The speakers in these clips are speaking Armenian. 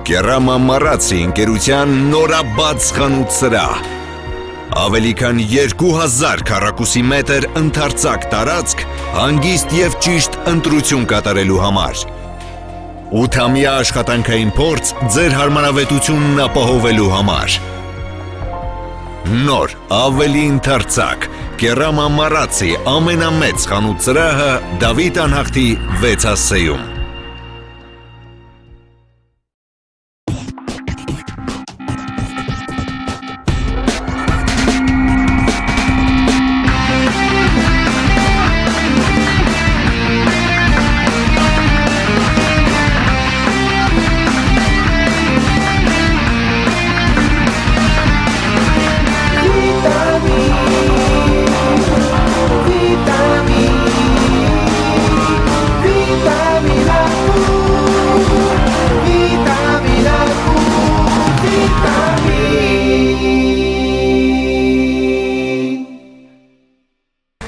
Կերամա Մարացի ընկերության նորաբաց խանութ սրահ։ Ավելի քան 2000 քառակուսի մետր ընդարձակ տարածք հանգիստ և ճիշտ ընտրություն կատարելու համար։ 8-ամյա աշխատանքային փորձ ձեր հարմարավետությունն ապահովելու համար։ Նոր, ավելի ընդարձակ, Կերամա Մարացի ամենամեծ խանութ սրահը Դավիթ անհախտի 6 ասեում։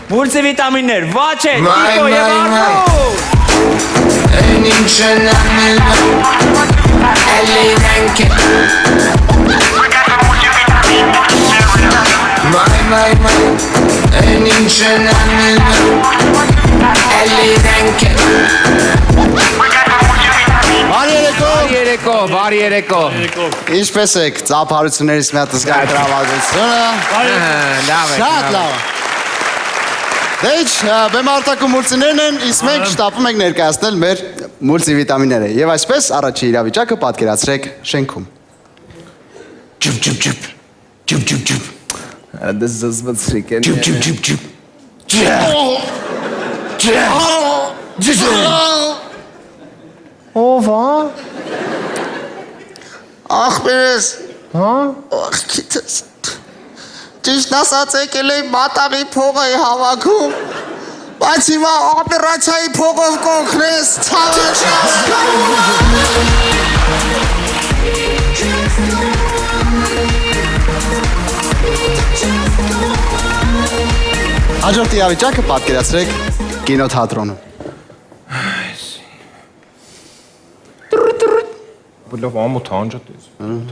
Multivitaminներ, վաչե, կիկո և արմուր։ Են ինչ են ամենը, էլի դենք է։ Են ինչ են ամենը, էլի դենք է։ Բարի երեկո։ Ինչպես եք, ծափարություններից մի հատ զգայ տրավալությունը։ Շատ լավ։ Դեչ, բեմարտակում մուլցիներն են, իսկ մենք շտապում ենք ներկայացնել մեր մուլտիվիտամինները։ Եվ այսպես առաջի իրավիճակը պատկերացրեք շենքում։ Ջուպ։ Դա զզվացրիկ են։ Ջուպ։ Ովա։ Ախպերս։ Հա։ Ախ, քիթս։ Ճիշտ ասած եկել էի մատաղի փողը հավաքում, բայց հիմա օպերացիայի փողով կօգնես, Հաջորդ իրավիճակը պատկերացրեք կինոթատրոնում։ Բլով ամոթ անջատ ես,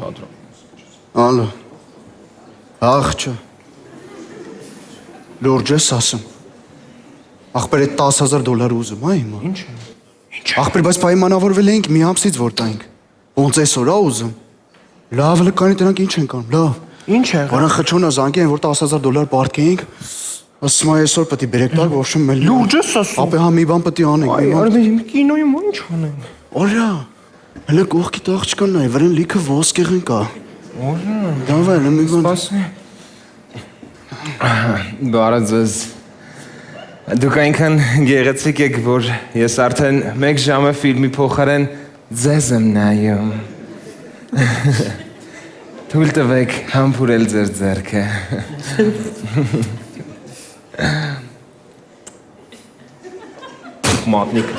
թատրոն։ Ալո, աղջը, լուրջ ես ասում, աղբեր էդ $10,000 ուզում, հիմա։ Ինչ է։ Աղբեր, բայց պայմանավորվել էինք մի ամսից որ տայինք, ոնց այսօր ուզում, լավ լկանի տնանք ինչ ենք անում, լավ։ Ինչ է։ Որան խչոնը զանգի են, որ $10,000 պարտկեինք, ասում այ այսօր պետի բերեք տակ, որ շում մել։ Լուրջ ես ասում։ Ապե հա մի բան պետի անենք։ Այ, արդ կինոյում ինչ անենք։ Օրա, հələ կողքիդ աղջկան նայ, վրան լիքը ոսկեղեն կա։ Օրա։ Դավայ, մի բան։ Սպասի։ Բարը ձեզ։ Դուք այնքան գեղեցիկ եք, որ ես արդեն 1 ժամը ֆիլմի փոխարեն ձեզ եմ նայում։ Թույլ տվեք համբուրել ձեր ձեռքը։ Մատնիկ։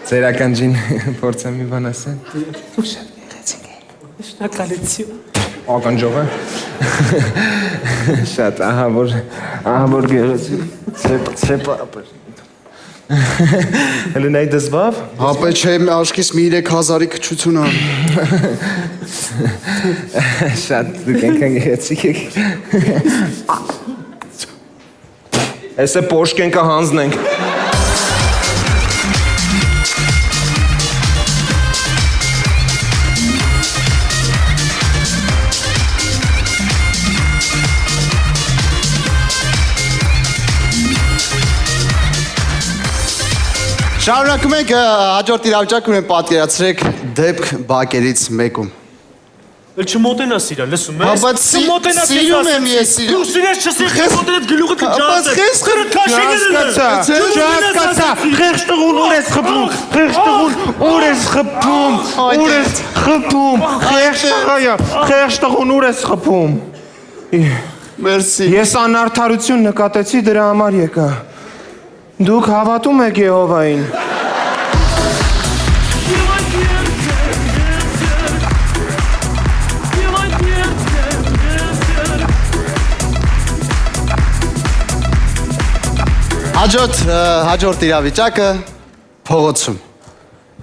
Ձեր ականջին փորձեմ մի բան ասել։ Դուք շատ գեղեցիկ եք։ Շնորհակալություն։ Ականջով է։ Շատ, ահա որ գեղեցիկ։ Ցեպա ապեր։ Հələ նայ դզվավ։ Հապե չէ, աշկիս մի 3000-ի քչություն ան։ Շատ դուք այնքան գեղեցիկ եք։ Էսե պոշկենկա հանձնենք։ Շարունակում ենք հաջորդ իրավիճակում են պատկերացրեք դեպք բակերից մեկում։ Էլ չմոտենաս իրա, լսում ես։ Բայց սիրում եմ ես իրան։ Դու սիրես չսիրես մոտենդ գլուխը կջաս։ Բայց Հասկացա, խեղճ տղուն ուր ես խփում, խեղճ տղուն ուր ես խփում, ուր ես խփում, խեղճ տղուն ուր ես խփում։ Մերսի։ Ես անարդարություն նկատեցի, դրա համար եկա։ Դուք հավատում եք Եհովային։ Հաջորդ իրավիճակը փողոցում։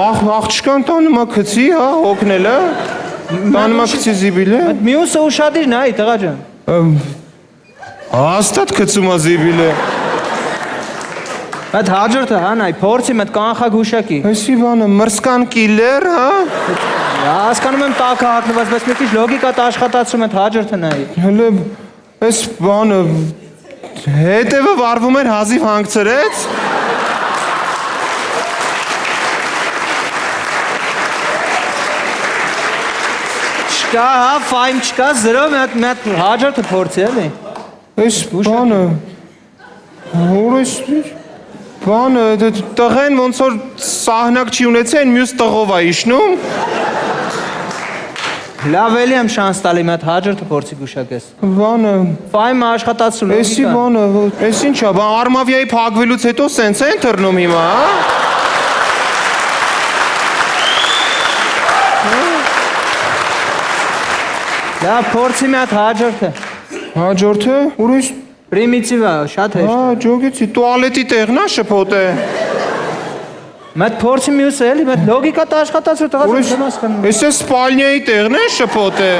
Աղջկան տանումա քցի, հա, օգնելը։ Տանումա քցի զիբիլը։ Մյուսը ուշադիր նայ, տղա ջան։ Հաստատ քցումա զիբիլը։ Այդ հաջորդը հա նայ, փորձի մետ կանխակ հուշակի։ Այսի բանը մրսկան կիլեր, հա։ Հասկանում եմ տակը հատնված, բայց մի քիչ լոգիկա աշխատացում այդ հաջորդը նայ։ Հələ այս բանը հետևը վարվում էր հազիվ հանգցրեց։ Չկա, հա, ֆայմ չկա, 0 մետ հաջորդը փորձի էլի։ Այս բանը Որես բանը տղեն ոնց որ սահնակ չի ունեցել, մյուս տղով է իշնում։ Լավ էլի եմ շանս տալի մետ հաջորդը փորձի գուշակես։ Բանը Ֆայմը աշխատացու Էսի բանը, էս ինչա, բան Արմավիայի փակվելուց հետո սենց են թռնում հիմա, հա։ Լավ, փորձի մետ հաջորդը։ Հաջորդը, ուրիշ Պրիմիտիվա, շատ հեշտ։ Հա, ջոգեցի, տուալետի տեղն է շփոթ է։ Մետ փորձի մյուսը էլի, մետ լոգիկա տա աշխատացու տղա Ուրիշ, չեմ հասկանում։ էս է սպալնիայի տեղն է շփոթ է։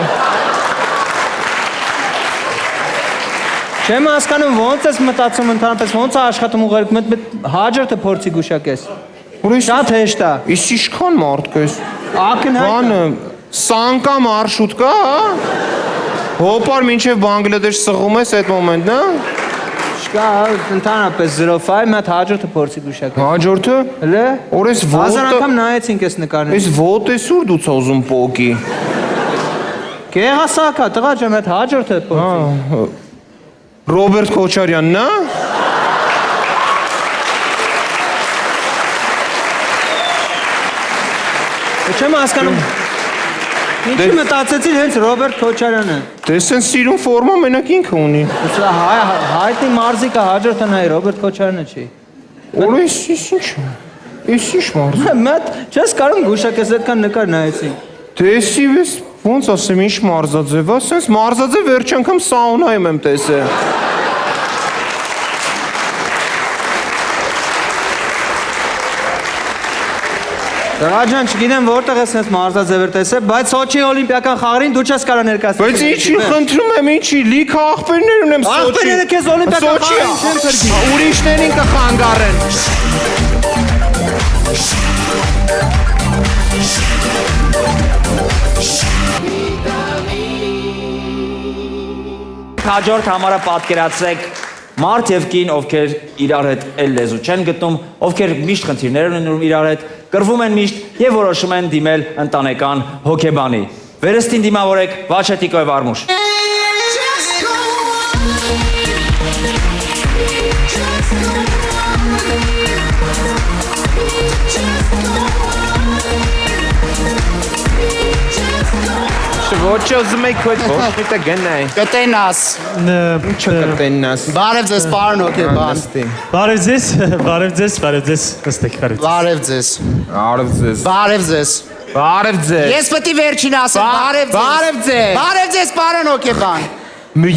Չեմ հասկանում ոնց ես մտածում ընդհանրապես, ոնց է աշխատում ուղղակի մետ հաջորդը փորձի գուշակես։ Ուրիշ, Շատ հեշտ է։ Իս ինչքան մարդ կես։ Ակնհայտ։ Բանը, սանկա մարշուտ կա, հա։ Հոպար մինչև Բանգլադեշ սղում ես այդ մոմենտն, հա։ Չկա, ընդհանրապես 0-5 մետ հաջորդը փորձի գուշակես։ Հաջորդը։ Հələ։ Օրես Հազար ոտը։ անգամ նայեցինք այս նկարները։ Այս ոտը սուր դու ցոզում պոկի։ Գեղասակա, տղա ջան, այդ հաջորդը փորձի։ Ռոբերտ Քոչարյանն, հա։ Չեմ հասկանում։ Ինչի մտածեցիր հենց Ռոբերտ Քոչարյանը։ Տեսեն սիրուն ֆորմա մենակ ինքը ունի։ Սա հայտնի մարզիկը հաջորդը նայ Ռոբերտ Քոչարյանը չի։ Որը ինչ ինչ։ Էս ինչ մարզ։ Մետ չես կարող գուշակես այդքան նկար նայեցի։ Տեսիվես ոնց ասեմ ինչ մարզաձև է, սենց մարզաձև վերջ անգամ սաունայում եմ տեսել։ Տղա ջան, չգիտեմ որտեղ ես այս մարզաձևեր տեսել, բայց Սոչի օլիմպիական խաղերին դու չես կարող ներկայացնել։ Բայց ինչի խնդրում եմ, ինչի լիքը աղբերներ ունեմ Սոչի։ Աղբերները քեզ օլիմպիական խաղերին չեն փրկի։ Ուրիշներին կխանգարեն։ Հաջորդ համարը պատկերացրեք մարդ եւ կին, ովքեր իրար հետ էլ լեզու չեն գտնում, ովքեր միշտ խնդիրներ ունեն իրար հետ, կռվում են միշտ եւ որոշում են դիմել ընտանեկան հոգեբանի։ Վերստին դիմավորեք Վաչետիկոև Արմուշ։ Ոչ ուզում եք քո փոշտը գնայ։ Կտենաս։ Ինչը կտենաս։ Բարև ձեզ, պարոն հոգեբան։ Բարև ձեզ, բարև ձեզ, բարև ձեզ, նստեք, բարև ձեզ։ Բարև ձեզ։ Բարև ձեզ։ Բարև ձեզ։ Բարև ձեզ։ Ես պետք է վերջին ասեմ, բարև ձեզ։ Բարև ձեզ։ Բարև ձեզ, պարոն հոգեբան։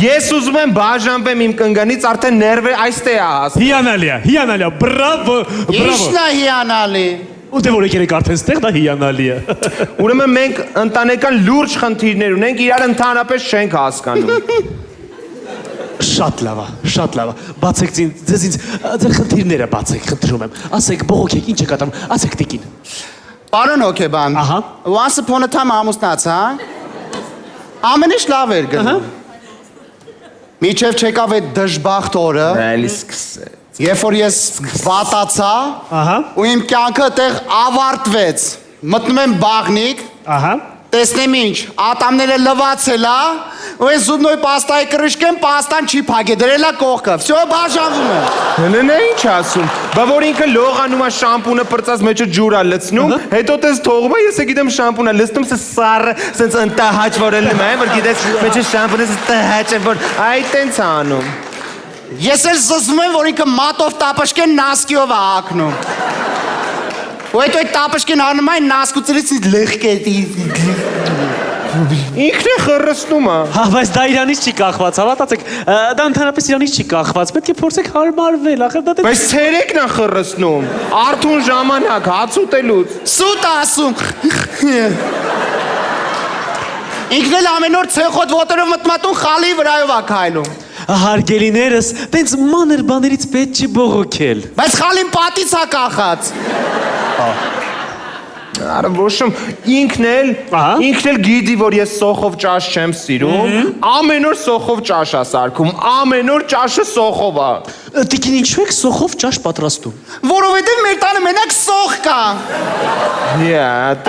Ես ուզում եմ բաժանվեմ իմ կնգանից, արդեն ներվեր այստեղ է հաս։ Հիանալի է, բրավո, Ինչն է հիանալի։ Ու դե որ եկեք արդեն ստեղ դա հիանալի է։ Ուրեմն մենք ընտանեկան լուրջ խնդիրներ ունենք, իրար ընդհանրապես չենք հասկանում։ Շատ լավ է, շատ լավ է։ Բացեք ձեզ ինձ ձեր խնդիրները բացեք, խնդրում եմ։ Ասեք, բողոքեք, ինչ է կատարում, ասեք տիկին։ Պարոն հոգեբան։ Ահա։ Once upon a time ամուսնաց, հա։ Ամեն ինչ լավ էր գնում։ Միջև չեկավ այդ դժբախտ օրը։ Էլի սկսեց։ Երբ որ ես վատացա, Ահա։ ու իմ կյանքը այդտեղ ավարտվեց։ Մտնում եմ բաղնիկ, Ահա։ տեսնեմ ինչ, ատամները լվացել է, ու այս զուբնոյ պաստայի կրышկեմ, պաստան չի փակե, դրելա կողքը։ Всё բաժանվում է։ Հենց է ինչ ասում։ Բա որ ինքը լողանում է շամպունը պրծած մեջը ջուր է լցնում, հետո տես թողում է, ես է գիտեմ շամպունը լցնում, սա սառը, սենց ընտահաճ որել եմ, որ գիտես մեջը շամպունը տահաճ է, որ այ տենց է անում։ Ես էլ զզվում եմ, որ ինքը մատով տապաշկեն նասկիով է ակնում։ Ու այդ տապաշկեն անում այն նասկուցերից լխկետի։ Ինքն է խռսնում է։ Հա, բայց դա իրանից չի կախված, հավատացեք, դա ընդհանրապես իրանից չի կախված, պետք է փորձեք հարմարվել, ախր դա Բայց ցերեկն է խռսնում։ Արթուն ժամանակ հաց ուտելուց։ Սուտ ասում։ Ինքն էլ ամեն օր ցեխոտ ոտերով մտմատուն խալի վրայով է քայլում։ Հարգելիներս, տենց մանր բաներից պետք չի բողոքել։ Բայց խալին պատից է կախած։ Արա ոչմ ինքն էլ գիտի որ ես սոխով ճաշ չեմ սիրում, ամեն օր սոխով ճաշ է սարքում, ամեն օր ճաշը սոխով է։ Տիկին ինչու եք սոխով ճաշ պատրաստում։ Որովհետև մեր տանը մենակ սոխ կա։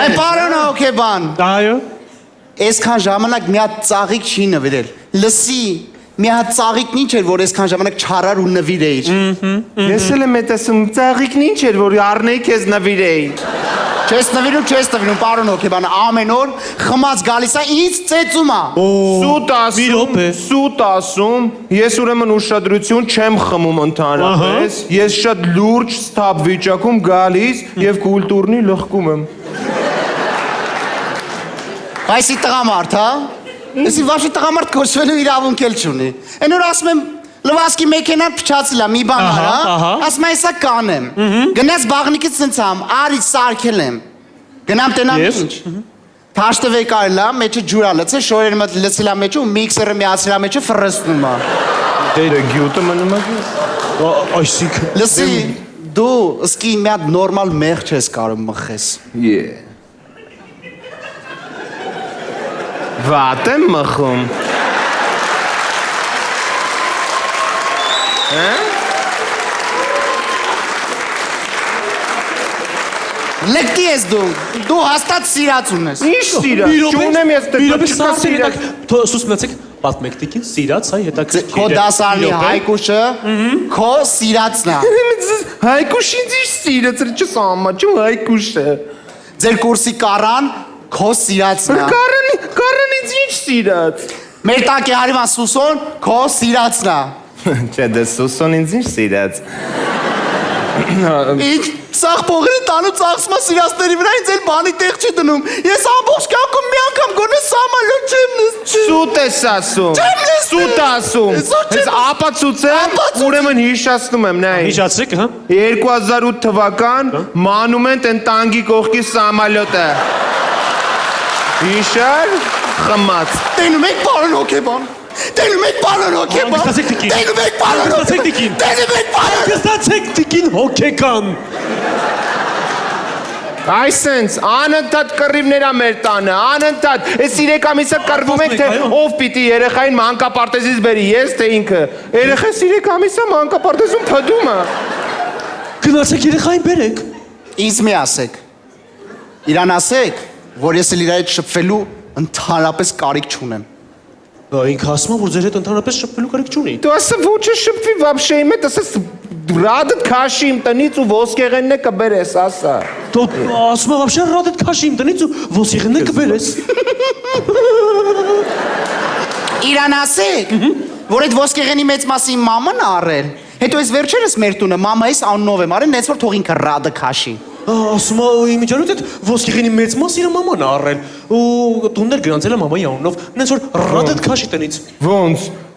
Այ պարոն հոգեբան։ Այո։ Այսքան ժամանակ մի հատ ծաղիկ չի նվիրել։ Լսի, մի հատ ծաղիկն ինչ էր, որ այսքան ժամանակ չարար ու նվիրեիր։ Ես էլ եմ ասում, ծաղիկն ինչ էր, որ առնեի քեզ նվիրեի։ Չես նվիրում, պարոն հոգեբան, ամեն օր խմած գալիս է, ինձ ծեծում է։ Սուտ ասում, ես ուրեմն ուշադրություն չեմ խմում ընդհանրապես, ես շատ լուրջ ստապ վիճակում գալիս եւ կուլտուրնի լղկում եմ։ Այսի տղամարդ, հա։ Այսի վաշի տղամարդ կոչվելու իրավունք էլ չունի։ Այն որ ասում եմ լվասկի մեքենան փչացել է, մի բան արա, ասում եմ այսա կանեմ։ Գնաց բաղնիկից ցենց ամ, արի սարքել եմ։ Գնամ տենամ ինչ։ Թաշտվե կարելա, մեջը ջուրա լցե, շորերը մտ լցելա մեջը ու միքսերը միացրելա մեջը ֆռստնում է։ Դերը գյուտը մնում է։ Այսինքն Լսի, դու ըսկի մի հատ նորմալ մեղ չես կարող մխես։ Վատ եմ մխում։ Լեկտի ես դու հաստատ սիրած ունես։ Ինչ սիրած։ Չունեմ ես դեռ չկա սիրած։ Սուսմեցեք, պատմեք տիկին, սիրած, այ հետաքրքիր։ Քո դասարանի Հայկուշը քո սիրածն է։ Հայկուշ ինձ ինչ սիրած, չսամաչու Հայկուշը։ Ձեր կուրսի կարան քո սիրածն է։ Կարան ինձ ինչ սիրած։ Մեր տակի հարևան Սուսոն քո սիրածն է։ Չէ, դե Սուսոն ինձ ինչ սիրած։ Ինչ սաղ փողերը տանու ծախսմա սիրածների վրա ինձ էլ բանի տեղ չի դնում։ Ես ամբողջ կյանքում մի անգամ գոնե սամալոտ չեմ նստում։ Սուտ ես ասում։ Սուտ ասում։ Ես ապացուցեմ, ուրեմն հիշացնում եմ, նայ։ Հիշացրեք, հա։ 2008 թվական մանումենտ են տանգի կողքի սամալոտը։ Հիշար խմած։ Տենում եք պարոն հոգեբան։ Տենում եք պարոն հոգեբան։ Տենում եք պարոն հոգեբան։ Տենում եք պարոն։ Գստացեք տիկին հոգեկան։ Այսենց անընդհատ կռիվներա մեր տանը, անընդհատ։ Այս 3 ամիսը կռվում եք, թե ով պիտի երեխային մանկապարտեզից բերի, ես թե ինքը։ Երեխան 3 ամիսը մանկապարտեզում փդում է։ Գնացեք երեխային բերեք։ Ինձ մի ասեք։ Իրան ասեք, որ ես էլ իր հետ շփվելու ընդհանրապես կարիք չունեմ։ Ինքը ասում է, որ ձեր հետ ընդհանրապես շփվելու կարիք չունի։ Դու ասա ոչը շփվի вообще իմ հետ, ասես ռադդ քաշի իմ տնից ու ոսկեղենն է կբերես, ասա։ Դու ասում ես вообще ռադդ քաշի իմ տնից ու ոսկեղենն է կբերես։ Իրան ասեք, որ այդ ոսկեղենի մեծ մասը իմ մաման է առել։ Հետո ես վերջերս մեր տունը մամայիս անունով եմ արել, նենց որ թող ինքը ռադը քաշի։ Ասում է իմիջիայլոց այդ ոսկեղենի մեծ մասը իր մաման է առել ու տուններ գրանցել է մամայի անունով, նենց որ ռադդ քաշի տնից։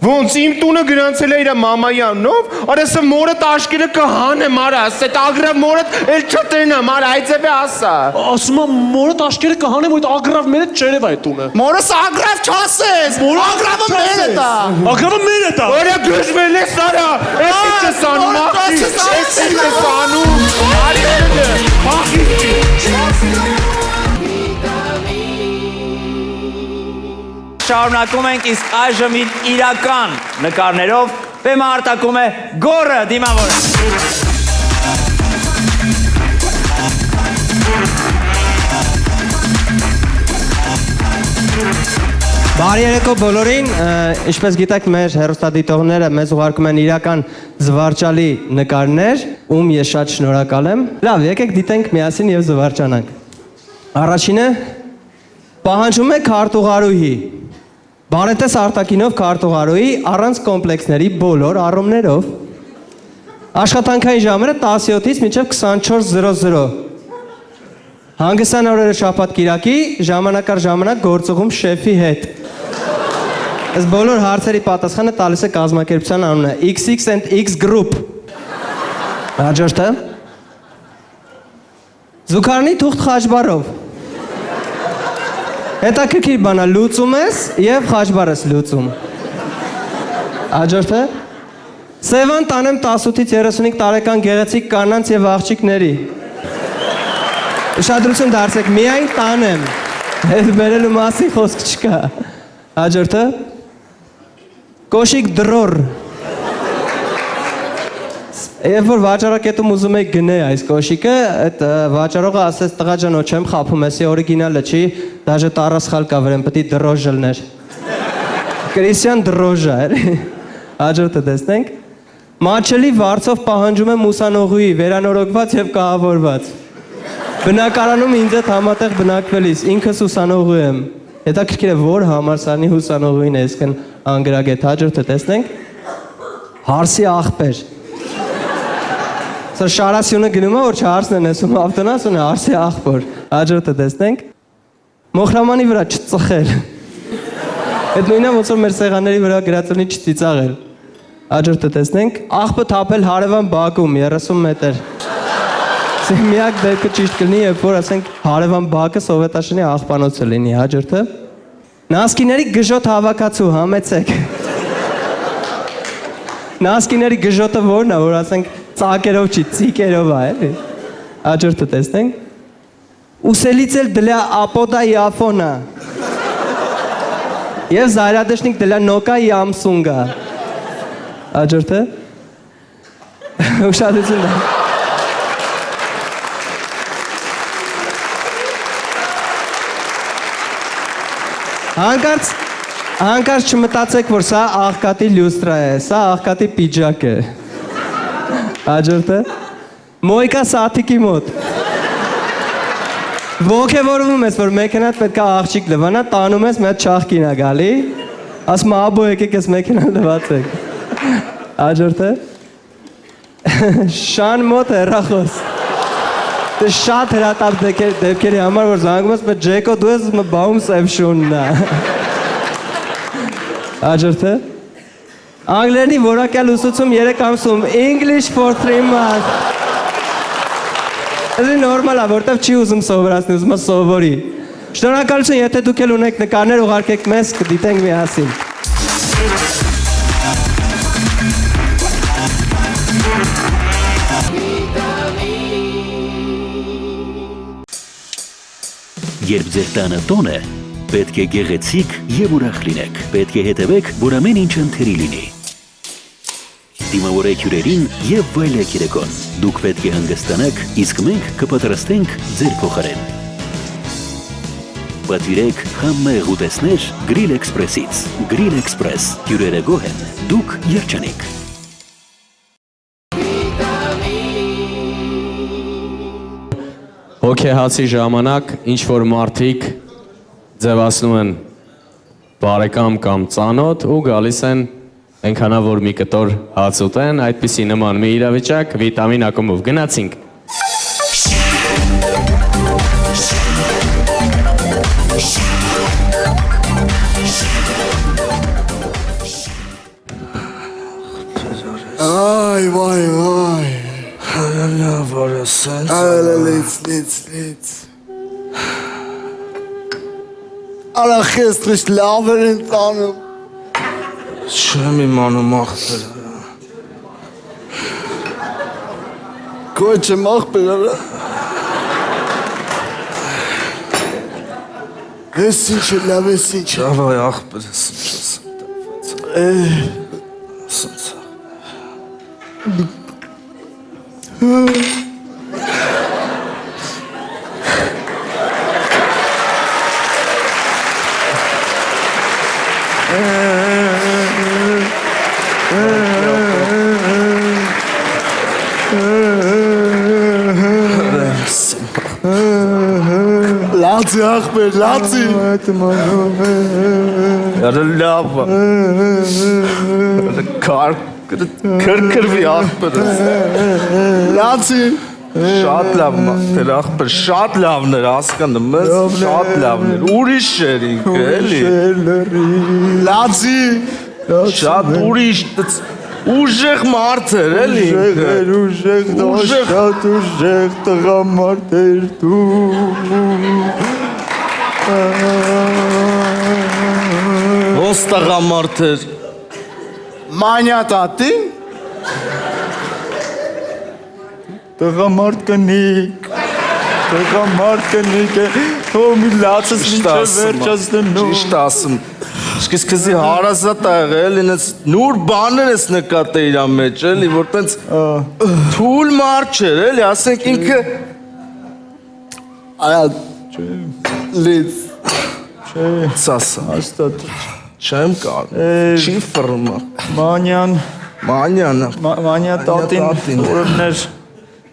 Ոնց իմ տունը գրանցել է իր մամայի անունով, արեսը մորդ աշկերը կհանեմ, արա, ասետ ագրավ մորդ էլ չտնեմ, արա, այցև է ասա։ Ասում է մորդ աշկերը կհանեմ, այդ ագրավ մերը չերև այդ տունը։ Մորս ագրավ չասես, ագրավը մեր է տա։ Ագրավը մեր է տա։ Որը գժվել ես, արա, ես ինչ ես անում, աղջի, ես ինչ ես անում, արիվելը, պախիստի։ Շարունակում ենք, իսկ այժմ իրական նկարներով բեմը արտակում է Գոռը դիմավորը։ Բարի երեկո բոլորին, ինչպես գիտեք մեր հեռուստադիտողները մեզ ուղարկում են իրական զվարճալի նկարներ, ում ես շատ շնորհակալ եմ։ Լավ, եկեք դիտենք միասին եւ զվարճանանք։ Առաջինը պահանջում է քարտուղարուհի։ Բարետես արտակինով քարտուղարուհի առանց կոմպլեքսների բոլոր առումներով։ Աշխատանքային ժամերը 17-ից մինչև 24:00։ Հանգստյան օրերը շաբաթ կիրակի, ժամանակ առ ժամանակ գործուղում շեֆի հետ։ Այս բոլոր հարցերի պատասխանը տալիս է կազմակերպության անունը XX&X Group։ Հաջորդը։ Զուգարանի թուղթ խաչբարով։ Հետաքրքիր բան է, լուծում ես եւ խաչբար ես լուծում։ Հաջորդը։ Սևան տանեմ 18-ից 35 տարեկան գեղեցիկ կանանց եւ աղջիկների։ Ուշադրություն դարձեք, միայն տանեմ։ Այդ բերելու մասին խոսք չկա։ Հաջորդը։ Կոշիկ դրոր։ Երբ որ վաճառակետում ուզում եք գնե այս կոշիկը, այդ վաճառողը ասեց տղա ջան, ոչ եմ խափում, էսի օրիգինալը չի, դաժե տառը սխալ կա վրան, պետք է դրոժ լներ։ Կրիստիան դրոժա էր։ Հաջորդը տեսնենք։ Մաչելի վարձով պահանջում եմ ուսանողուի, վերանորոգված եւ կահավորված։ Բնակարանում ինձ հետ համատեղ բնակվելիս, ինքս ուսանողու եմ։ Հետաքրքիր է, որ համալսարանի ուսանողուին է, այսքան անգրագետ։ Հաջորդը տեսնենք։ Հարսի աղբեր։ Սա շարասյունը գնում է, որ չհարսն են ասում, ավտոնասուն է, հարսի աղբոր։ Հաջորդը տեսնենք։ Մոխրամանի վրա չծխել։ Այդ նույնը ոնց որ մեր սեղանների վրա գրածունի չծիծաղել։ Հաջորդը տեսնենք։ Աղբը թափել հարևան բակում 30 մետր։ Միակ դեպքը ճիշտ կլինի, երբ որ ասենք հարևան բակը սովետաշինի աղբանոցը լինի, հաջորդը։ Նասկիների գժոտ հավաքածու, համեցեք։ Նասկիների գժոտը որն է, որ ասենք ծակերով չի, ծիկերով է, էլի։ Հաջորդը տեսնենք։ Ուսելից էլ դլյա ապոդա իաֆոնա։ Եվ զայրադեշնիկ դլյա նոկա իամսունգա։ Հաջորդը։ Ուշադրություն դա։ Հանկարծ չմտածեք, որ սա աղքատի լյուստրա է, սա աղքատի պիջակ է։ Հաջորդը։ Մոյկա սաթիկի մոտ։ Ոգևորվում ես, որ մեքենատ պետք է աղջիկ լվանա, տանում ես, մի հատ չաղկին է գալի, ասում աբո եկեք ես մեքենան լվացեք։ Հաջորդը։ Շան մոտ հեռախոս։ Շատ հրատապ դեպքերի համար, որ զանգում ես, բայց Ջեկո դու ես բաում սև շունն է։ Հաջորդը։ Անգլերենի որակյալ ուսուցում 3 ամսում, English for 3 months։ Դա նորմալ է, որտեվ չի ուզում սովորացնի, ուզում է սովորի։ Շնորհակալություն, եթե դուք էլ ունեք նկարներ, ուղարկեք մեզ, կդիտենք միասին։ Երբ ձեր տանը տոն է, պետք է գեղեցիկ եւ ուրախ լինեք։ Պետք է հետևեք, որ ամեն ինչ ընթերի լինի։ Դիմավորեք հյուրերին եւ վայելեք երեկոն։ Դուք պետք է հանգստանաք, իսկ մենք կպատրաստենք ձեր փոխարեն։ Պատվիրեք համեղ ուտեսներ Grill Express-ից։ Grill Express, հյուրերը գոհ են, դուք երջանիկ։ Հոգեհացի ժամանակ ինչ-որ մարդիկ ձևացնում են բարեկամ կամ ծանոթ ու գալիս են այնքանա որ մի կտոր հաց ուտեն, այդպիսի նման մի իրավիճակ վիտամին ակումբով գնացինք։ Ay, vay, vay. Love what a sense. Let's. Alla gisteren slaven in het aan. Schöne Mann macht. Goedje mag binnen. Hessintje, la hessintje. Ja, waar je achter is. Laat ze achter, laat ze. Ja, de lava. De kar. Kurker wie achter. Laat ze. Շատ լավ մատեր ախպեր, շատ լավներ հասկանում ես, շատ լավներ, ուրիշ էր ինքը, էլի։ Լացի։ Շատ ուրիշ, ուժեղ մարդ էր, էլի ինքը։ Ուժեղ, շատ ուժեղ տղամարդ էր դու։ Ոնց տղամարդ էր։ Մանյա տատի։ Տղամարդ կնիկ, հո մի լացս մինչև վերջած դնում։ Ճիշտ ասում, սկզի հարազատ ա եղել, էլի նենց նուր բաներ ես նկատե իրա մեջ, էլի, որ տենց թուլ մարդ չէր, էլի, ասենք ինքը Այա, լից, ծասա, հաստատ, չեմ կարող, չի ֆռմա, Մանյան մանյանը, տատին որովներ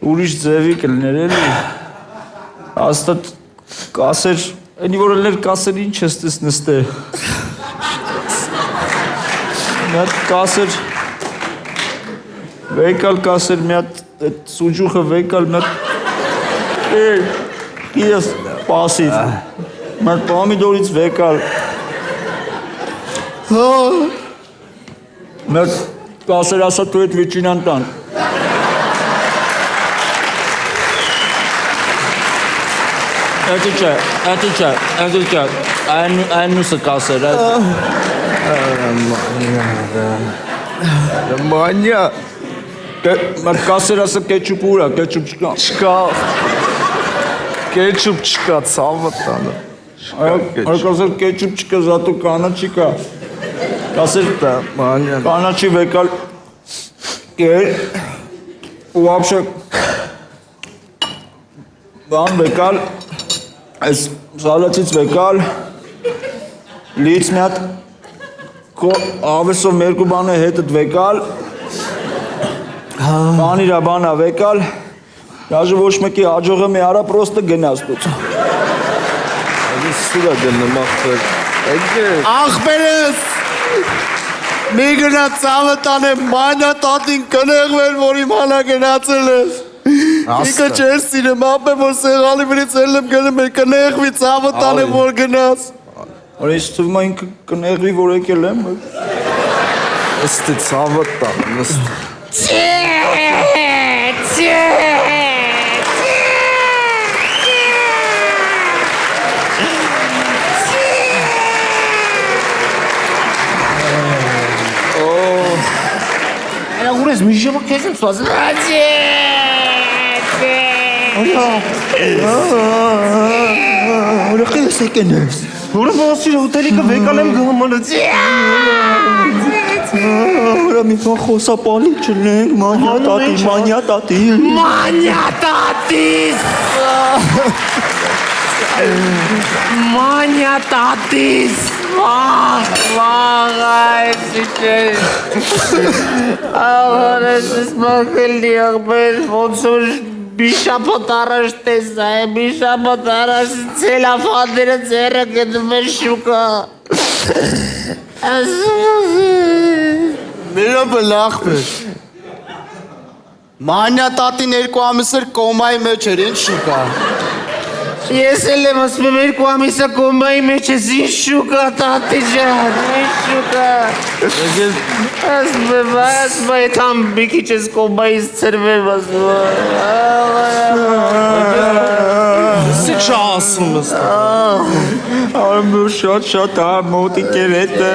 ուրիշ ձևի կլներ էլի հաստատ կասեր այնի որ ելներ կասեր ինչ ես տես նստե մի հատ կասեր վեկալ կասեր մի հատ սուջուխը վեկալ մի հատ ես պասիր մի հատ պամիդորից վեկալ մի հատ կասեր ասա դու էդ վիճինան տան Էդի չէ, այն նուսը կասեր, մանյա, մար կասեր ասը կեչուպ ուրա, կեչուպ չկա։ չկա, կեչուպ չկա, ծավը տանը, Այ կասեր կեչուպ չկա, զատու կանա չկա։ Կասեր մանյան, կանա չի վեկալ կեր, ու ապշը բան վեկալ, այս սալացից վեկալ, լից մի հատ ավեսով մերկու բան է հետըտ վեկալ, բան իրա բանա վեկալ, Դաժե ոչ մեկի աջողը մի արա պրոստը գնաց դուց։ այս սուրա գնում ախպեր, ախպերես, մի գնա ծավը տանեմ, մանյա տատին կնեղվեր, որ իմ հանա գնացել ես։ Ինքը չեր սիրեմ, ապե որ սեղալի վրից էլ եմ գնում էր կնեղվի ծավը տանեմ, որ գնաց։ Որ ես թվում է ինքը կնեղվի, որ եկել եմ։ ըստի ծավը տան, ըստի։ Ուրես մի ժամը քեզ եմ սազել։ Որը խես եկեն ես։ Որը բասիր հոտելիկը վեկալ եմ գում անց։ Որը մի բան խոսապալի չլենք, մանյա տատի։ Մանյա տատիս։ Մանյա տատիս։ Վաղայս իչես։ Աղարես ես մակելի աղբեր, ոնց որ բիշապոտ առաջ տեսա է, բիշապոտ առաջ ծելավանդերը ձերը գնում էր շուկա։ Միրոպը լախպեր։ Մանյա տատին 2 ամիս էր կոմայի մեջ էր, ինչ շուկա։ Ես էլ եմ ասում եմ 2 ամիսը կոմայի մեջ ես ինչ շուկա տատի ջան, ինչ շուկա։ Ասում եմ, այդ համ մի քիչ ես կոմայից ծրվեմ ասում Սի չա ասում ես։ Արմ շատ մոտիկ էր հետը,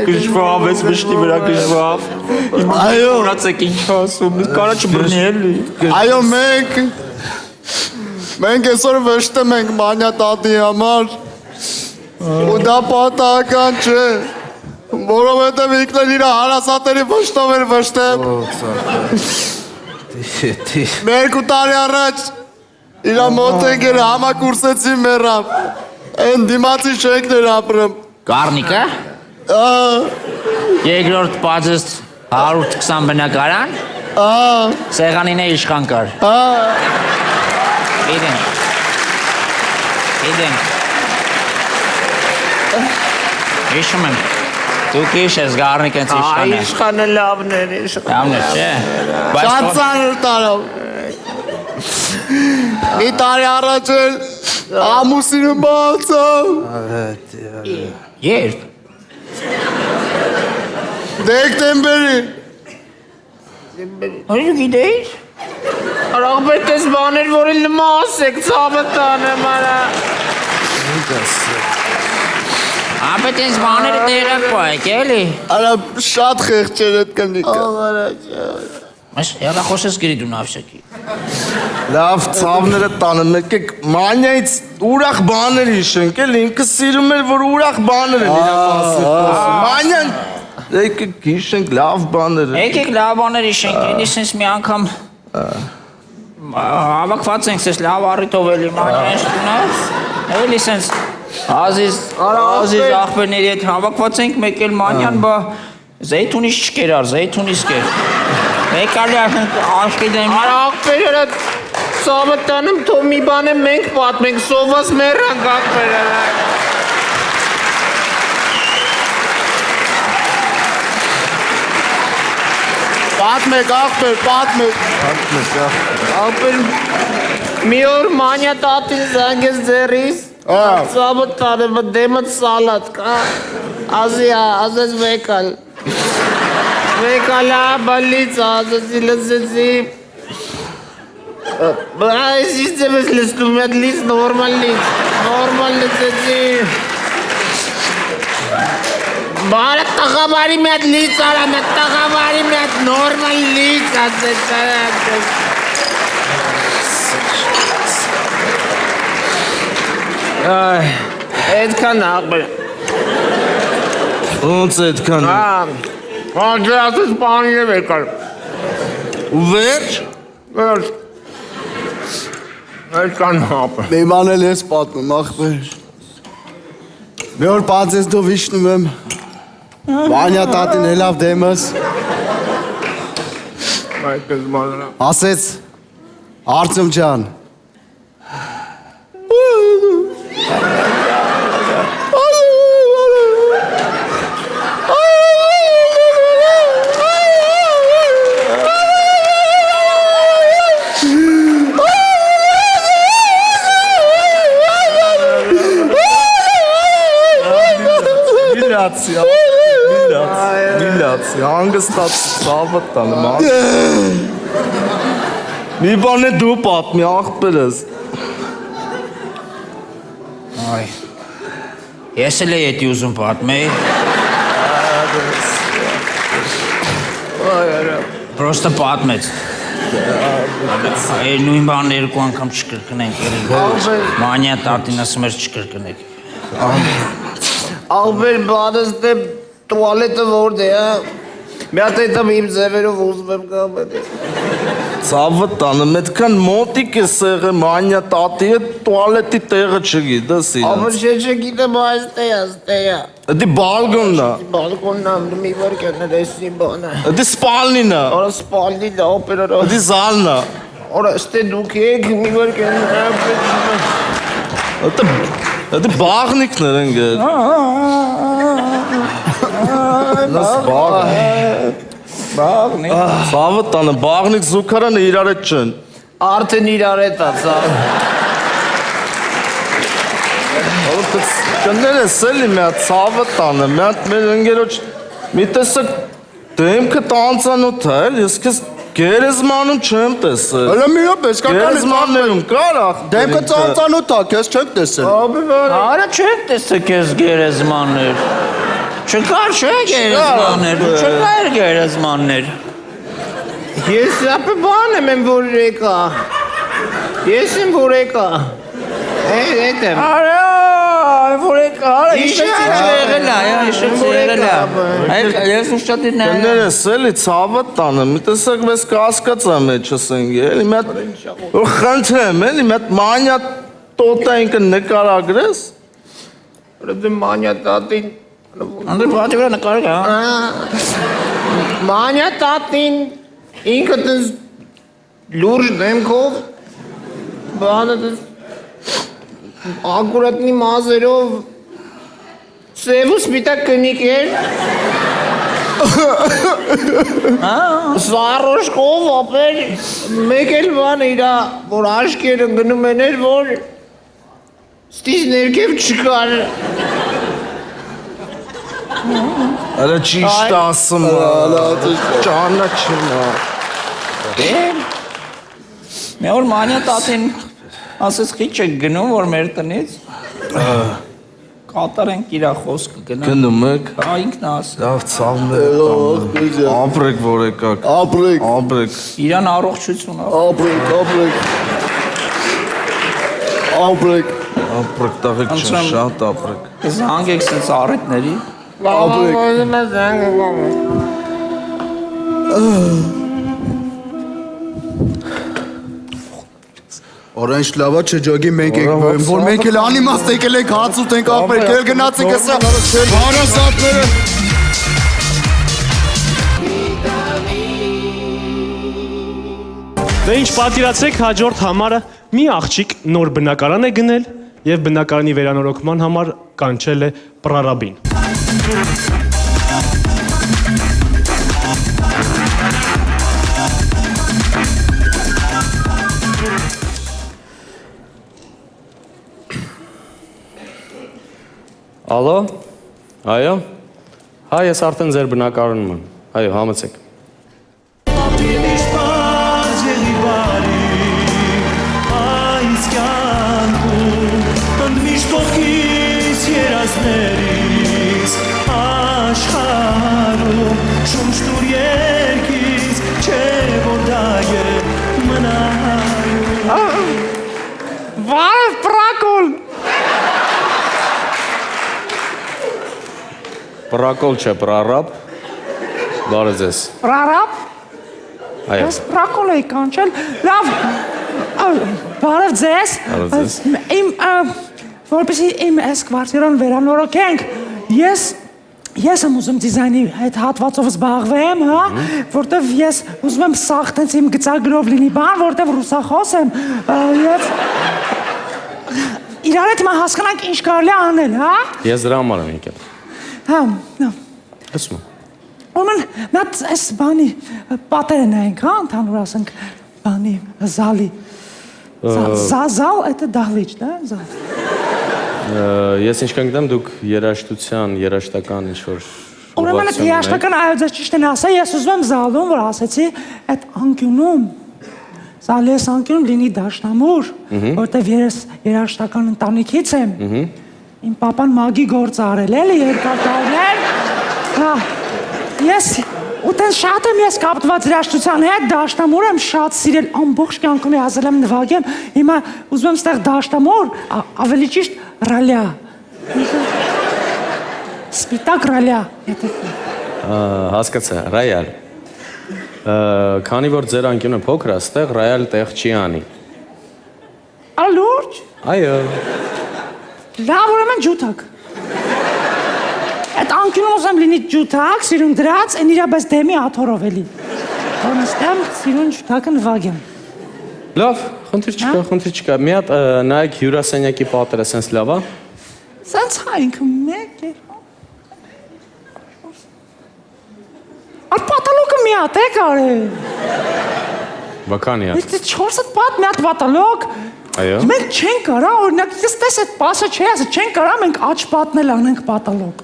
կժվավ, ես մշտի վրա կժվավ։ Այո։ Ունացեք ինչ ասում, կարա չբրնի էլի։ Այո, մենք այսօր վշտեմ ենք մանյա տատի համար, ու դա պատահական չէ, որովհետև ինքն իր հարազատների վշտով էր վշտեմ։ Մեր 2 տարի առաջ իր մոտ ընկերը համակուրսեցի մեռավ, այն դիմացի շենքն էր ապրում։ Գառնիկը։ Երկրորդ բացես 120 բնակարան։ Սեղանին է իշխան կար։ Իդենք։ Իշում եմ։ Դուք իշ ես գառնիկ ենց իշխան է։ Իշխանը լավն էր, Լավն էր, չէ։ Շատ ծանր տարավ։ Մի տարի առաջ էլ ամուսինը բացավ։ Երբ։ Դեկտեմբերի։ Հորի գիտեիր։ Աղբեր տես բաներ, որի լմա ասեք, ծավը տանեմ արա։ Ապետ ինձ բաները տեղակ պայք, էլի։ Արա շատ խեղճեր էդ կնիկը։ Մաշ, յալա խոսես գրի դու նավշակի։ Լավ, ցավները տանը, մեկեք մանյայից ուրախ բաներ հիշենք, էլ ինքը սիրում էր, որ ուրախ բաներ են իրա մասին խոսում։ Մանյան, եկեք հիշենք լավ բաներ։ Եկեք լավ բաներ հիշենք, էլի սենց մի անգամ հավաքված ենք սենց լավ առիթով էլի մանյայից տունած, էլի սենց ազիզ աղբերների հետ հավաքված ենք, մեկ էլ մանյան բա զեյթունից չկերար, զեյթունից կեր։ Մեկ ալի աշկի դեմ։ Արա աղբերերը ծավը տանեմ, թող մի բան է մենք պատմենք, սովված մեռանք աղբերերը։ Պատմեք, աղբեր, պատմեք։ Աղբեր, մի օր մանյա տատին զանգեց ձերիս, ծավը տանեմ, դեմը սալատ կա, ազես մեկալ։ Մեկալա, բալից, ազեսի լծեցի, այս իսկ ձև ես լսնում, այդ լից, նորմալ լծեցի։ Բարը տղավարի մի հատ լից արա, մեկ տղավարի մի հատ նորմալ լից ասեց արա։ Էդքան աղբեր։ Ոնց էդքան։ Դե ասես բանին է եկար։ Ու վերջ։ Էդքան հապը։ Մի բան էլ ես պատմում, աղբեր։ Մի օր պատձես դով իշնում եմ, Վանյա տատին հելավ դեմս, ասեց, Արծում ջան, Միլացի, հանգստացի, ծավը տանը, մի բան է դու պատմի, աղբերս։ Այ, ես էլ է ետ ուզում պատմեի։ Պրոստը պատմեց։ Նույն բան երկու անգամ չկրկնենք, մանյա տատին ասում էր չկրկնենք։ Աղբեր բանս դե տուալետը որդ է, մի հատ հետամ իմ ձևերով ուզում եմ կամետ։ Ծավը տանը, մետքան մոտիկ է սեղը մանյա տատի է տուալետի տեղը չգիտես իրենց։ Աղբեր չէ գիտեմ այս տեյա։ Դի բալգոնն է։ Բալկոնն է, մի վար կերներ էսի բանը։ Դի սպալնին է։ Արա սպալնին է, օպերարա։ Դի զալն է։ Արա ստե դուք եք, մի վար կերներ։ Դի բաղնիքներ են գեր։ Բաղնիկ։ Ծավը տանը, բաղնիկ զուքարանը իրար հետ չեն։ Արդեն իրար հետ ացա։ Կներես էլի մի հատ ծավը տանը, մի հատ մեր ընգերոջ մի տեսակ դեմքը տանցանոտ է, ես կես գերեզմանում չեմ տեսել։ Հələ մի հոպ ես կական Գերեզմաններում կար աղ։ դեմքը ծանծանոտ է, քեզ չեք տեսել։ Արա չեք տեսեք ես գերեզմաններ։ Չկար չէ գերեզմաններ, չկար գերեզմաններ։ Ես ապե բան եմ որ եկա։ Ես եմ որ եկա։ Էդ եմ։ Արա, որ եկա, իշեց եղել է, իշեց եղել է։ Ես ուշտատի նայել։ Կներես էլի ծավը տանը, մի տեսակ մեզ կասկածա մեջս ենք, էլի մի հատ որ խնդրեմ, էլի մի հատ մանյա տոտա ինքը նկարագրես։ Դե մանյա տատին Անդր բաճի վրա նկարը կա։ Մանյա տատին ինքը տես լուրջ դեմքով բանը տես ակուրատնի մազերով սև ու սպիտակ կնիկ էր Սարոշկով ապեր մեկ էլ բան իրա, որ աշկերը գնում են էր, որ ստից ներքև չկար։ Արա ճիշտ ասում, ճանաչում։ Մի օր մանյա տատին ասես խիչ եք գնում, որ մեր տնից կատարենք իրա խոսքը գնանք։ Գնում եք։ Հա, ինքն ասա։ Լավ ցավներ։ Ապրեք որ եկաք։ Ապրեք։ Իրան առողջություն։ Ապրեք տղեկ ջան, շատ ապրեք։ Զանգեք սենց առիթների։ Orange լավա չջոգի մենք ենք բեմ, որ մենք էլ անիմաստ եկել ենք հաց ուտենք ապրեք, էլ գնացինք հեսա հարասատները։ Դե ինչ պատկերացրեք հաջորդ համարը մի աղջիկ նոր բնակարան է գնել եւ բնակարանի վերանորոգման համար կանչել է պրարաբին։ Ալո։ Այո։ Հա, ես արդեն ձեր բնակարանում եմ։ Այո, համեցեք։ Վայ, պրակոլ։ Պրակոլ չէ, պրարապ։ Բարը ձեզ։ Պրարապ։ Այո։ Ես պրակոլ էի կանչել։ Լավ։ Բարև ձեզ։ Բարև ձեզ։ Որպեսզի իմ այս կվարտիրան վերանորոգենք, ես եմ ուզում դիզայնի այդ հատվածով զբաղվեմ, հա, որտեվ ես ուզում եմ սաղ տենց իմ գծագրով լինի բան, որտեվ ռուսախոս եմ, և իրար հետ հիմա հասկանանք ինչ կարելի է անել, հա։ Ես դրա համար եմ եկել։ Հա, Լսում եմ։ Ուրեմն նա այս բանի պատերը նայենք, հա, ընդհանուր ասենք բանի զալի։ Զալ это դահլիճ, да, զալ։ Ես ինչ կգտնեմ դուք երաժշտական ինչ-որ Ուրեմն այդ երաժշտական այո ճիշտ են ասա, ես ուզում եմ զալում, որ ասեցի, այդ անկյունում զալի այս անկյունում լինի դաշնամուր, որտեվ ես երաժշտական ընտանիքից եմ։ Իմ պապան մագի գործ արել էլի երկար տարիներ։ Հա, ես ուտեն շատ եմ ես կապտված երաժշտության հետ, դաշնամուր եմ շատ սիրել, ամբողջ կյանքում язել եմ նվագեմ, հիմա ուզում եմ ստեղ դաշնամուր, ավելի ճիշտ ռալյա։ Սպիտակ ռալյա։ Հասկացա, ռայալ։ Քանի որ ձեր անկյունը փոքր է, ստեղ ռայալ տեղ չի անի։ Ալուրջ։ Այո։ Լավ, ուրեմն ջութակ։ Այդ անկյունում ուզեմ լինի ջութակ, սիրուն դրած, են իրա բես դեմի աթորով էլի։ Որ նստեմ, սիրուն ջութակը նվագեմ։ Լավ, խնդիր չկա։ Մի հատ նայեք հյուրասենյակի պատերը սենց լավ է։ Սենց հա ինքը մեկ է։ Այդ պատալոկը մի հատ է կարել։ Բականի հատ։ 4 պատ մի հատ պատալոկ։ Այո։ Մենք չենք կարա, օրինակ, ես տես այդ պասը չէ, ասը չենք կարա, մենք աչ պատնել անենք պատալոկ։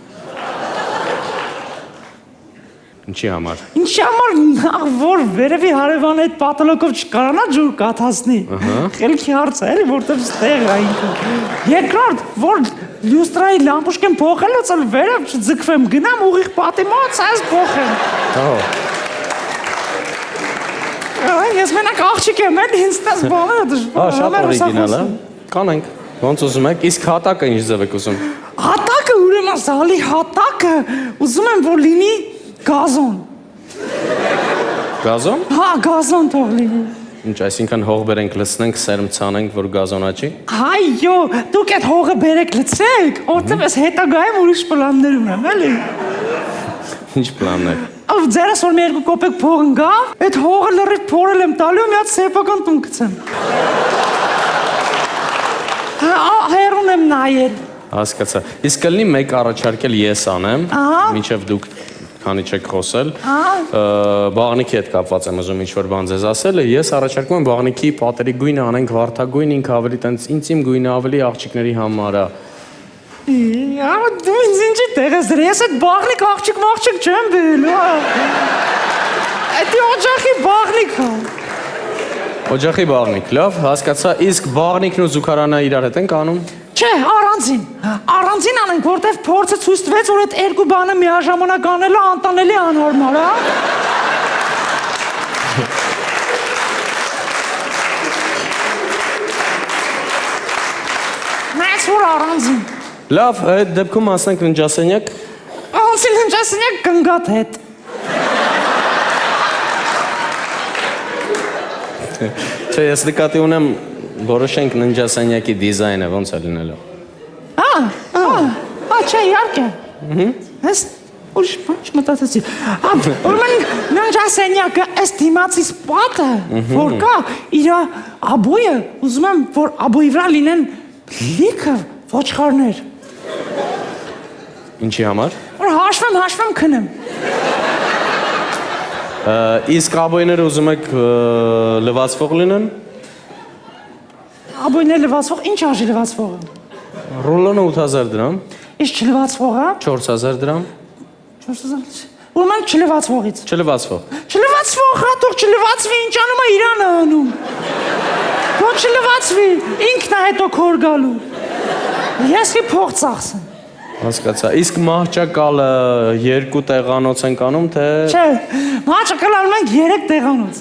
Ինչի համար։ Ինչի համար որ վերևի հարևան այդ պատալոկով չկարանա ջուր կաթացնի։ Խելքի հարց է, էլի, որտեվ ստեղ է ինքը։ Երկրորդ, որ լյուստրայի լամպուշկեն փոխելուց էլ վերև չձգվեմ, գնամ ուղիղ պատի մոտ, այս փոխեմ։ Ես մենակ աղջիկ եմ, էլի, ինձ տես բաները դժվար։ Շատ օրիգինալ է։ Կանենք, ոնց ուզում եք, իսկ հատակը ինչ ձև եք ուզում։ Հատակը ուրեմն զալի հատակը ուզում եմ որ լինի գազոն։ Գազոն։ Հա, գազոն թող լինի։ Ինչ, այսինքն հող բերենք լցնենք, սերմ ցանենք, որ գազոնաչի։ Այո, դուք այդ հողը բերեք լցրեք, որտեվ ես հետագայում ուրիշ պլաններ ունեմ, էլի։ Ինչ պլաններ։ Ձերս որ մի 2 կոպեկ փող ընկա, այդ հողը լրիվ փորել եմ տալու, մի հատ սեփական տուն գցեմ։ Հերուն եմ նայել։ Հասկացա։ Իսկ կլինի մեկ առաջարկել ես անեմ, մինչև դուք քանի չեք խոսել։ Բաղնիքի հետ կապված եմ ուզում ինչ-որ բան ձեզ ասել։ Ես առաջարկում եմ բաղնիքի պատերի գույնը անենք վարդագույն, ինքը ավելի տենց ինտիմ գույնը ավելի աղջիկների համար է։ Դու ինձ ինչի տեղ ես դրել, ես այդ բաղնիկ աղջիկ չեմ բերելու, այդ օջախի բաղնիկ է։ Օջախի բաղնիկ, լավ, հասկացա, իսկ բաղնիկն ու զուգարանը իրար հետ ենք անում։ Չէ, առանձին անենք, որտեվ փորձը ցույց տվեց, որ այդ երկու բանը միաժամանակ անելը անտանելի անհարմար է։ Մեծ որ առանձին։ Լավ, այդ դեպքում ասենք ննջասենյակ։ Անցին ննջասենյակ կնգատ հետ։ Չէ, ես նկատի ունեմ որոշենք ննջասենյակի դիզայնը ոնց է լինելու։ Չէ, իհարկե։ Ես ուրիշ բան չմտածեցի։ Ուրեմն ննջասենյակը ըստ դիմացիս պատը, որ կա, իր աբոյը, ուզում եմ, որ աբոյի վրա լինեն լիքը ոչխարներ։ Ինչի համար։ Որ հաշվեմ քնեմ։ Իսկ աբոյները ուզում եք լվացվող լինեն։ Աբոյներ լվացվող, ինչ արժի լվացվողը։ Ռոլոնը 8000 դրամ։ Իսկ չլվացվողը։ 4000 դրամ։ 4000։ Ուրեմն չլվացվողից։ Չլվացվող։ Չլվացվողը, թող չլվացվի, ինչ անում է Իրանը անում։ Թող չլվացվի, ինքն է հետո քոր գալու։ Ես մի փող ծախսեմ։ Հասկացա։ Իսկ մահճակալը 2 տեղանոց ենք անում, թե։ Չէ, մահճակալը անում ենք 3 տեղանոց։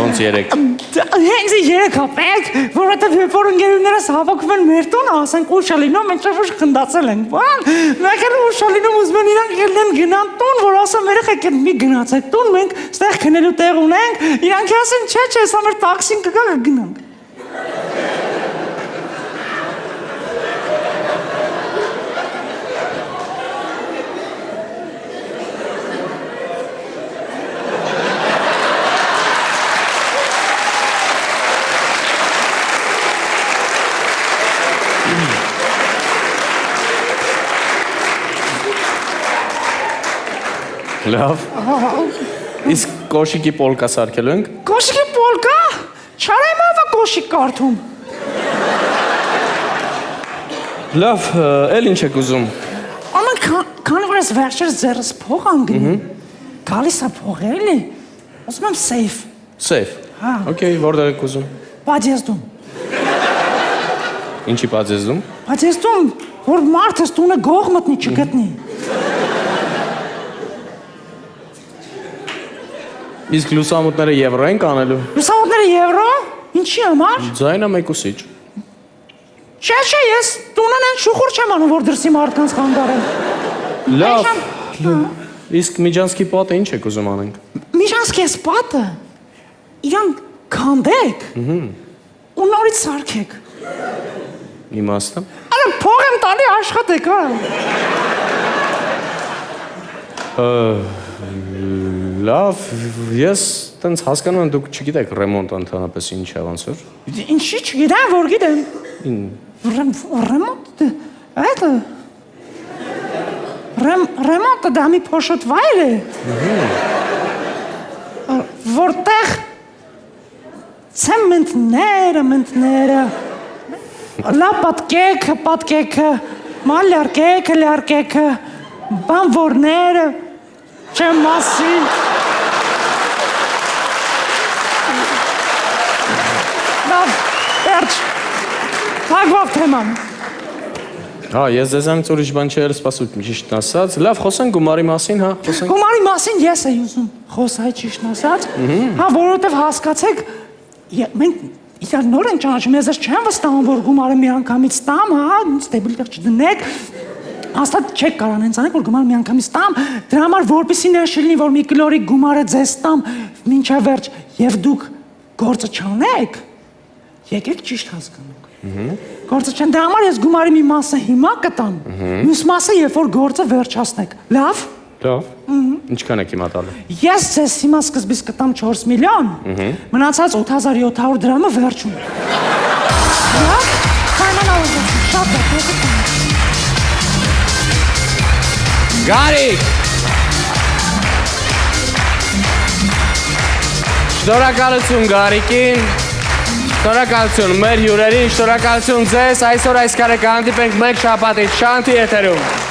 Ոնց 3։ Հենց 3 հապեք, որովհետև երբ որ ընկերուներս հավաքվում են մեր տուն, ասենք ուշալինում, մենք ոչ խնդացել ենք, բան, մենք էլ ուշալինում ուզում են իրանք ելնեն գնան տուն, որ ասեմ երեխեք մի գնացեք տուն, մենք ստեղ քնելու տեղ ունենք, իրանք ասեն չէ, սա մեր տաքսին կգա գնանք։ Լավ։ Իսկ կոշիկի պոլկա սարքելու ենք։ Կոշիկի պոլկա։ Չարայմովը կոշիկ կարդում։ Լավ, էլ ինչ եք ուզում։ Աման քանի որ ես վերջերս ձեռս փող անգնում։ Գալիս է փող էլի։ Ասում եմ safe։ Safe։ Հա։ Okay, որտեղ եք ուզում։ Պատեստում։ Ինչի պատեստում։ Պատեստում, որ մարդը տունը գող մտնի չգտնի։ Իսկ լուսամուտները եվրո ենք անելու։ Լուսամուտները եվրո։ Ինչի համար։ Ձայնը մեկուսիչ։ Չէ, ես տունն են շուխուր չեմ անում, որ դրսի մարդկանց խանգարեմ։ Լավ։ Իսկ միջանցքի պատը ինչ եք ուզում անենք։ Միջանցքի պատը իրան քանդեք։ Ու նորից սարքեք։ Իմաստը։ Արա փող եմ տալի աշխատեք, Լավ, ես տենց հասկանում եմ դուք չգիտեք ռեմոնտ ընդհանրապես ինչ է ոնց որ։ Ինչի չգիտեմ, որ գիտեմ։ Ռեմոնտ այդ ռեմոնտը դա մի փոշոտ վայր է։ Որտեղ ցեմենտները լա պատկեքը, մալյարկեքը, բանվորները չեմ մասին։ Լավ, վերջ, հագվավ թեման։ Ես ձեզանից ուրիշ բան չէր սպասում, ճիշտ ասած։ Լավ, խոսենք գումարի մասին, հա, խոսենք։ Գումարի մասին ես էի ուզում խոսալ, ճիշտ ասած։ Հա, որովհետև հասկացեք, մենք իրար նոր ենք ճանաչում, ես չեմ վստահում, որ գումարը մի անգամից տամ, հա, ստեբլ տեղ չդնեք։ Հաստատ չեք կարող հենց անեք, որ գումարը մի անգամից տամ, դրա համար որպեսզի ներշիլնի, որ մի կլորի գումարը ձեզ տամ, մինչև վերջ, եւ դուք գործը չանեք, եկեք ճիշտ հասկանանք։ Գործը չեն, դրա համար ես գումարի մի մասը հիմա կտամ, մյուս մասը երբ որ գործը վերջացնեք։ Լավ։ Լավ։ Ինչքան եք հիմա տալու։ Ես ձեզ հիմա սկզբից կտամ 4 միլիոն, մնացած 8700 դրամը վերջում։ Լավ։ Պայմանավորվում, շատ լավ։ Գարիկ։ Շնորհակալություն Գարիկին։ Շնորհակալություն մեր հյուրերին, շնորհակալություն ձեզ։ Այսօր այս կարը կհանդիպենք մեկ շաբաթից Շանթի եթերում։